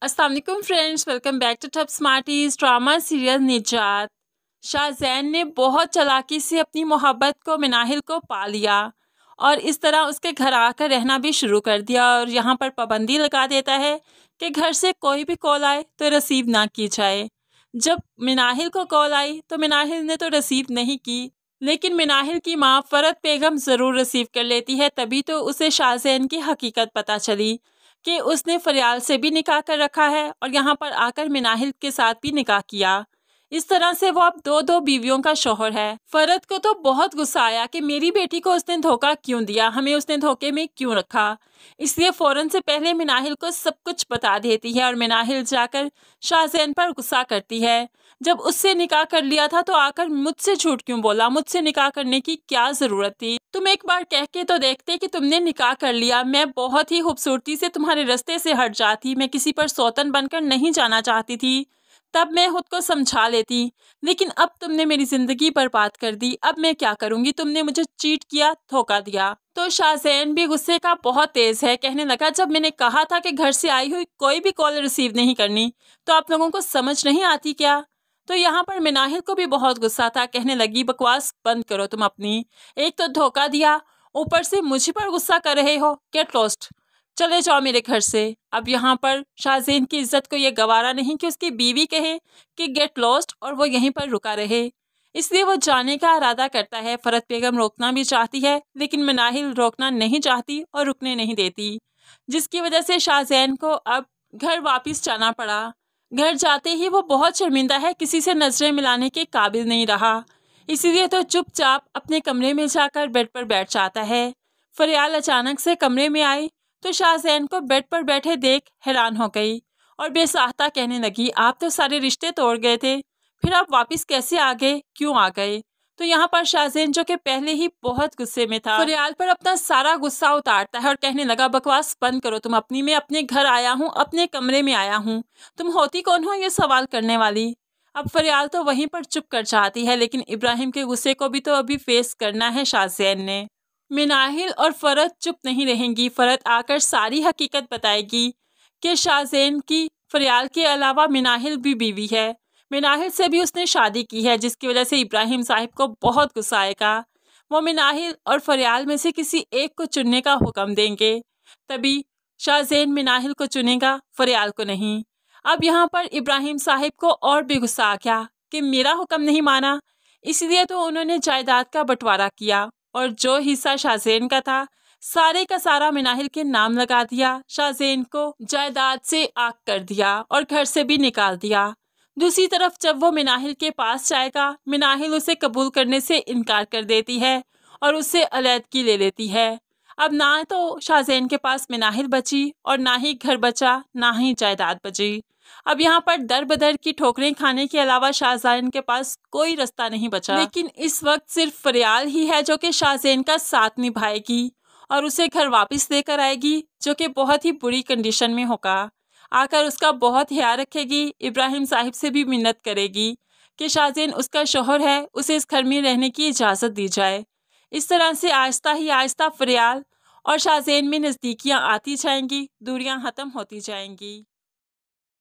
अस्सलाम वालेकुम friends, welcome back to top smarties. Drama serial Nijaat. Shahzain ने बहुत चालाकी से अपनी मोहब्बत को मिनाहिल को पा लिया और इस तरह उसके घर आकर रहना भी शुरू कर दिया और यहाँ पर पाबंदी लगा देता है कि घर से कोई भी कॉल आए तो रिसीव ना की जाए। जब मिनाहिल को कॉल आई तो मिनाहिल ने तो रिसीव नहीं की, लेकिन मिनाहिल की माँ फरत बेगम ज़रूर रिसीव कर लेती है। तभी तो उसे शाहजैन की हकीकत पता चली कि उसने फरियाल से भी निकाह कर रखा है और यहाँ पर आकर मिनाहिल के साथ भी निकाह किया। इस तरह से वो अब दो बीवियों का शौहर है। फरत को तो बहुत गुस्सा आया कि मेरी बेटी को उसने धोखा क्यों दिया, हमें उसने धोखे में क्यों रखा। इसलिए फौरन से पहले मिनाहिल को सब कुछ बता देती है और मिनाहिल जाकर शाहजैन पर गुस्सा करती है। जब उससे निकाह कर लिया था तो आकर मुझसे झूठ क्यों बोला, मुझसे निकाह करने की क्या जरूरत थी, तुम एक बार कह के तो देखते कि तुमने निकाह कर लिया। मैं बहुत ही खूबसूरती से तुम्हारे रास्ते से हट जाती, मैं किसी पर सौतन बनकर नहीं जाना चाहती थी, तब मैं खुद को समझा लेती, लेकिन अब तुमने मेरी जिंदगी बर्बाद कर दी। अब मैं क्या करूंगी, तुमने मुझे चीट किया, धोखा दिया। तो शाहजैन भी गुस्से का बहुत तेज है। कहने लगा, जब मैंने कहा था कि घर से आई हुई कोई भी कॉल रिसीव नहीं करनी, तो आप लोगों को समझ नहीं आती क्या। तो यहाँ पर मिनाहिल को भी बहुत गुस्सा था। कहने लगी, बकवास बंद करो तुम अपनी, एक तो धोखा दिया, ऊपर से मुझ पर गुस्सा कर रहे हो, गेट लॉस्ट, चले जाओ मेरे घर से। अब यहाँ पर शाहजैन की इज्जत को ये गवारा नहीं कि उसकी बीवी कहे कि गेट लॉस्ट और वो यहीं पर रुका रहे, इसलिए वो जाने का इरादा करता है। फरत बेगम रोकना भी चाहती है, लेकिन मिनाहिल रोकना नहीं चाहती और रुकने नहीं देती, जिसकी वजह से शाहजैन को अब घर वापस जाना पड़ा। घर जाते ही वो बहुत शर्मिंदा है, किसी से नजरें मिलाने के काबिल नहीं रहा, इसीलिए तो चुपचाप अपने कमरे में जाकर बेड पर बैठ जाता है। फरियाल अचानक से कमरे में आई तो शाहजैन को बेड पर बैठे देख हैरान हो गई और बेसाख्ता कहने लगी, आप तो सारे रिश्ते तोड़ गए थे, फिर आप वापस कैसे आ गए, क्यों आ गए। तो यहाँ पर शाहजैन, जो कि पहले ही बहुत गुस्से में था, फरियाल पर अपना सारा गुस्सा उतारता है और कहने लगा, बकवास बंद करो तुम अपनी, मैं अपने घर आया हूँ, अपने कमरे में आया हूँ, तुम होती कौन हो ये सवाल करने वाली। अब फरियाल तो वहीं पर चुप कर जाती है, लेकिन इब्राहिम के गुस्से को भी तो अभी फेस करना है शाहजैन ने। मिनाहिल और फरत चुप नहीं रहेंगी। फरत आकर सारी हकीकत बताएगी कि शाहजैन की फरियाल के अलावा मिनाहिल भी बीवी है, मिनाहिल से भी उसने शादी की है, जिसकी वजह से इब्राहिम साहिब को बहुत गुस्सा आएगा। वो मिनाहिल और फरियाल में से किसी एक को चुनने का हुक्म देंगे, तभी शाहजैन मिनाहिल को चुनेगा, फरियाल को नहीं। अब यहाँ पर इब्राहिम साहिब को और भी गुस्सा आ गया कि मेरा हुक्म नहीं माना, इसलिए तो उन्होंने जायदाद का बंटवारा किया और जो हिस्सा शाहजैन का था सारे का सारा मिनाहिल के नाम लगा दिया। शाहजैन को जायदाद से आग कर दिया और घर से भी निकाल दिया। दूसरी तरफ जब वो मिनाहिल के पास जाएगा, मिनाहिल उसे कबूल करने से इनकार कर देती है और उससे अलैदगी ले लेती है। अब ना तो शाहजैन के पास मिनाहिल बची और ना ही घर बचा, ना ही जायदाद बची। अब यहाँ पर दर बदर की ठोकरें खाने के अलावा शाहजैन के पास कोई रास्ता नहीं बचा। लेकिन इस वक्त सिर्फ फरियाल ही है जो कि शाहजैन का साथ निभाएगी और उसे घर वापस लेकर आएगी, जो कि बहुत ही बुरी कंडीशन में होगा। आकर उसका बहुत ख्याल रखेगी, इब्राहिम साहिब से भी मिन्नत करेगी कि शाहजैन उसका शौहर है, उसे इस घर में रहने की इजाज़त दी जाए। इस तरह से आहिस्ता ही आहिस्ता फरियाल और शाहजैन में नज़दीकियाँ आती जाएंगी, दूरियाँ ख़त्म होती जाएंगी।